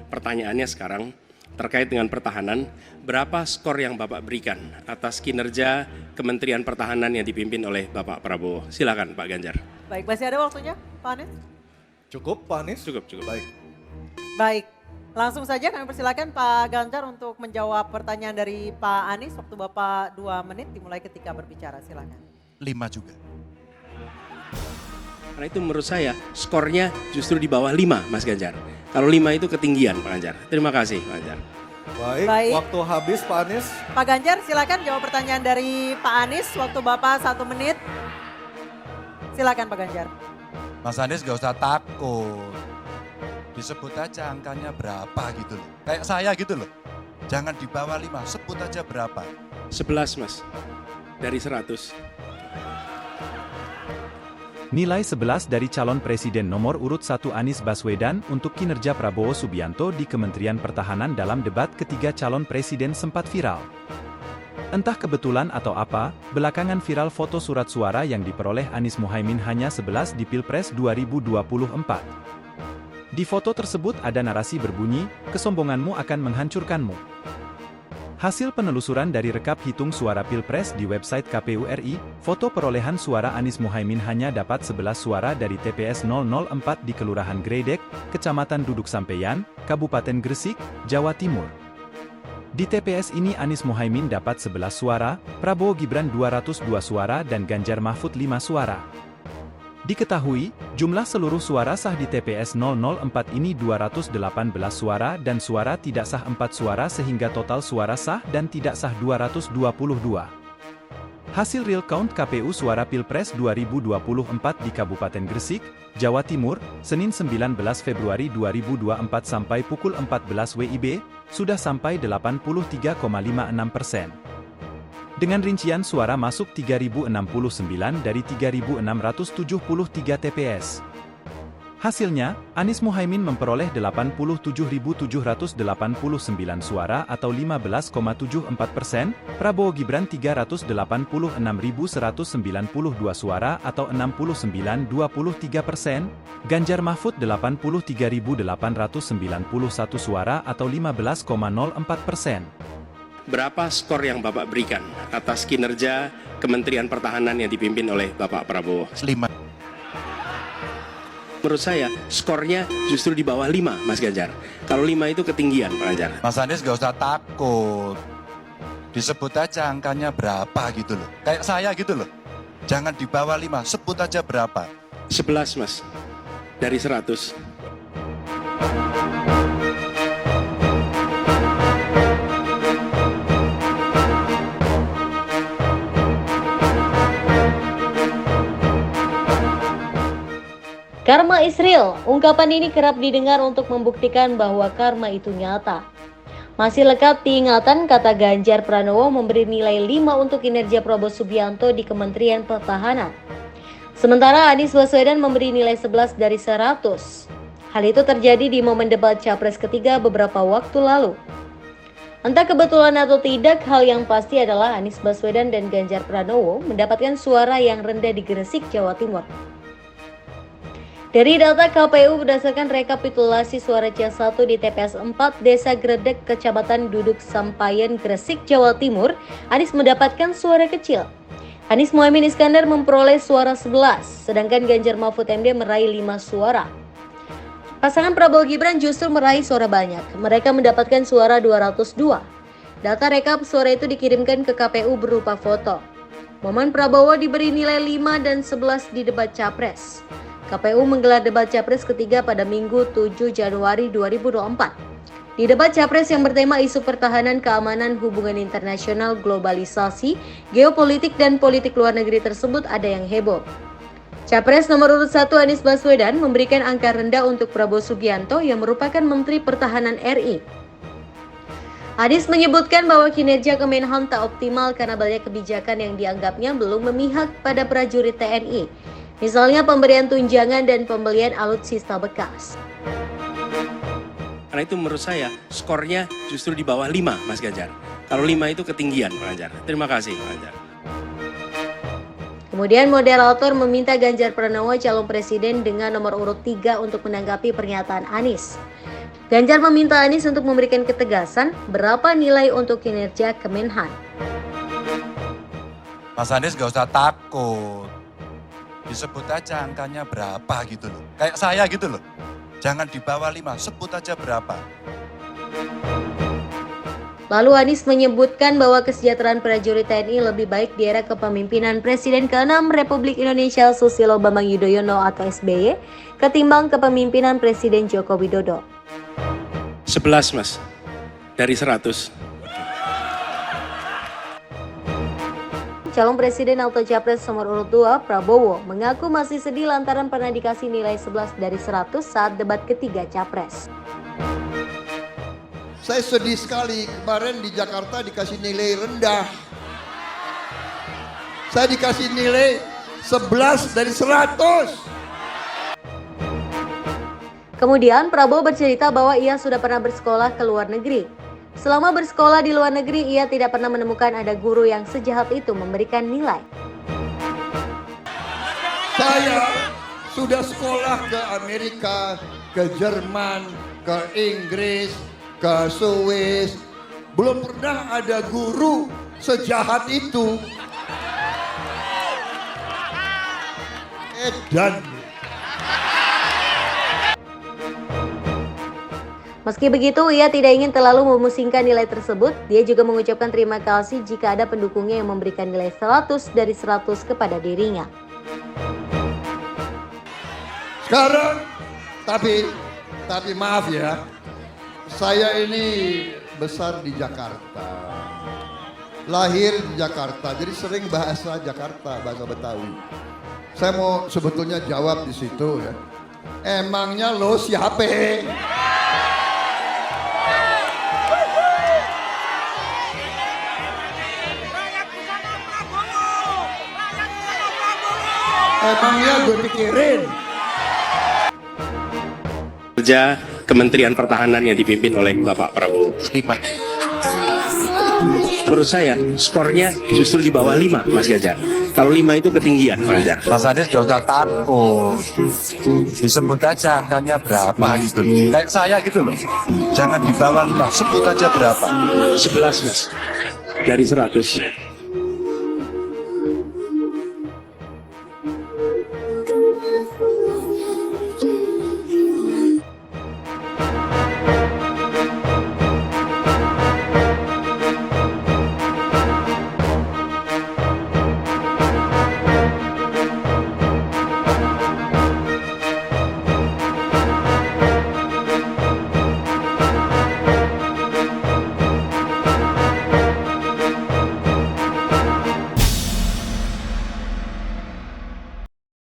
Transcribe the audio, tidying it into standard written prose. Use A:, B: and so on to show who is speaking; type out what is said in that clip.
A: pertanyaannya sekarang terkait dengan pertahanan. Berapa skor yang Bapak berikan atas kinerja Kementerian Pertahanan yang dipimpin oleh Bapak Prabowo? Silakan Pak Ganjar.
B: Baik, masih ada waktunya Pak Anies?
C: Cukup Pak Anies?
A: Cukup.
B: Baik, langsung saja kami persilakan Pak Ganjar untuk menjawab pertanyaan dari Pak Anies. Waktu Bapak 2 menit dimulai ketika berbicara, silakan.
D: 5 juga.
A: Karena itu menurut saya skornya justru di bawah 5 Mas Ganjar. Kalau 5 itu ketinggian Pak Ganjar. Terima kasih Pak Ganjar.
C: Baik, waktu habis Pak Anies.
B: Pak Ganjar silakan jawab pertanyaan dari Pak Anies. Waktu Bapak 1 menit. Silakan Pak Ganjar.
D: Mas Anies gak usah takut. Disebut aja angkanya berapa gitu loh. Kayak saya gitu loh. Jangan di bawah 5, sebut aja berapa.
A: 11 Mas, dari 100.
E: Nilai 11 dari calon presiden nomor urut 1 Anies Baswedan untuk kinerja Prabowo Subianto di Kementerian Pertahanan dalam debat ketiga calon presiden sempat viral. Entah kebetulan atau apa, belakangan viral foto surat suara yang diperoleh Anies Muhaimin hanya 11 di Pilpres 2024. Di foto tersebut ada narasi berbunyi, "Kesombonganmu akan menghancurkanmu." Hasil penelusuran dari rekap hitung suara Pilpres di website KPU RI, foto perolehan suara Anies Muhaimin hanya dapat 11 suara dari TPS 004 di Kelurahan Gredek, Kecamatan Duduk Sampeyan, Kabupaten Gresik, Jawa Timur. Di TPS ini Anies Muhaimin dapat 11 suara, Prabowo Gibran 202 suara dan Ganjar Mahfud 5 suara. Diketahui, jumlah seluruh suara sah di TPS 004 ini 218 suara dan suara tidak sah 4 suara sehingga total suara sah dan tidak sah 222. Hasil real count KPU suara Pilpres 2024 di Kabupaten Gresik, Jawa Timur, Senin 19 Februari 2024 sampai pukul 14 WIB, sudah sampai 83,56%. Dengan rincian suara masuk 3.069 dari 3.673 TPS. Hasilnya, Anies Muhaimin memperoleh 87.789 suara atau 15,74%, Prabowo Gibran 386.192 suara atau 69,23%, Ganjar Mahfud 83.891 suara atau 15,04%.
A: Berapa skor yang Bapak berikan atas kinerja Kementerian Pertahanan yang dipimpin oleh Bapak Prabowo?
D: 5.
A: Menurut saya skornya justru di bawah 5 Mas Ganjar. Kalau 5 itu ketinggian Pak Ganjar.
D: Mas Anies gak usah takut. Disebut aja angkanya berapa gitu loh. Kayak saya gitu loh. Jangan di bawah 5, sebut aja berapa.
A: 11 Mas, dari 100.
F: Karma is real. Ungkapan ini kerap didengar untuk membuktikan bahwa karma itu nyata. Masih lekat diingatan kata Ganjar Pranowo memberi nilai 5 untuk kinerja Prabowo Subianto di Kementerian Pertahanan. Sementara Anies Baswedan memberi nilai 11 dari 100. Hal itu terjadi di momen debat Capres ketiga beberapa waktu lalu. Entah kebetulan atau tidak, hal yang pasti adalah Anies Baswedan dan Ganjar Pranowo mendapatkan suara yang rendah di Gresik, Jawa Timur. Dari data KPU berdasarkan rekapitulasi suara C1 di TPS 4 Desa Gredek, Kecamatan Duduk Sampayan, Gresik, Jawa Timur, Anies mendapatkan suara kecil. Anies Muhaimin Iskandar memperoleh suara 11, sedangkan Ganjar Mahfud MD meraih 5 suara. Pasangan Prabowo Gibran justru meraih suara banyak, mereka mendapatkan suara 202. Data rekap suara itu dikirimkan ke KPU berupa foto. Momen Prabowo diberi nilai 5 dan 11 di debat Capres. KPU menggelar debat Capres ketiga pada Minggu 7 Januari 2024. Di debat Capres yang bertema isu pertahanan, keamanan, hubungan internasional, globalisasi, geopolitik, dan politik luar negeri tersebut ada yang heboh. Capres nomor urut 1 Anies Baswedan memberikan angka rendah untuk Prabowo Subianto yang merupakan Menteri Pertahanan RI. Anies menyebutkan bahwa kinerja Kemenhan tak optimal karena banyak kebijakan yang dianggapnya belum memihak pada prajurit TNI. Misalnya pemberian tunjangan dan pembelian alutsista bekas.
A: Karena itu menurut saya skornya justru di bawah 5 Mas Ganjar. Kalau 5 itu ketinggian Pak Ganjar. Terima kasih Pak Ganjar.
F: Kemudian moderator meminta Ganjar Pranowo calon presiden dengan nomor urut 3 untuk menanggapi pernyataan Anies. Ganjar meminta Anies untuk memberikan ketegasan berapa nilai untuk kinerja Kemenhan.
D: Mas Anies gak usah takut. Disebut aja angkanya berapa gitu loh. Kayak saya gitu loh. Jangan di bawah 5, sebut aja berapa.
F: Lalu Anies menyebutkan bahwa kesejahteraan prajurit TNI lebih baik di era kepemimpinan Presiden ke-6 Republik Indonesia Susilo Bambang Yudhoyono atau SBY ketimbang kepemimpinan Presiden Joko Widodo.
A: 11 Mas, dari 100.
F: Calon Presiden atau Capres nomor urut 2, Prabowo, mengaku masih sedih lantaran pernah dikasih nilai 11 dari 100 saat debat ketiga Capres.
G: Saya sedih sekali, kemarin di Jakarta dikasih nilai rendah. Saya dikasih nilai 11 dari 100.
F: Kemudian Prabowo bercerita bahwa ia sudah pernah bersekolah ke luar negeri. Selama bersekolah di luar negeri, ia tidak pernah menemukan ada guru yang sejahat itu memberikan nilai.
G: Saya sudah sekolah ke Amerika, ke Jerman, ke Inggris, ke Swiss. Belum pernah ada guru sejahat itu. Edan.
F: Meski begitu, ia tidak ingin terlalu memusingkan nilai tersebut. Dia juga mengucapkan terima kasih jika ada pendukungnya yang memberikan nilai 100 dari 100 kepada dirinya.
G: Sekarang, tapi maaf ya, saya ini besar di Jakarta, lahir di Jakarta, jadi sering bahasa Jakarta, bahasa Betawi. Saya mau sebetulnya jawab di situ ya. Emangnya lo siapa? Emangnya gue pikirin.
A: Kerja Kementerian Pertahanan yang dipimpin oleh Bapak Prabowo. Menurut saya skornya justru di bawah 5 Mas Ganjar. Kalau 5 itu ketinggian Mas Ganjar.
D: Mas Anies gak usah takut. Disebut aja angkanya berapa gitu loh. Kayak saya gitu loh. Jangan di bawah 5, sebut aja berapa.
A: 11 Mas, dari 100.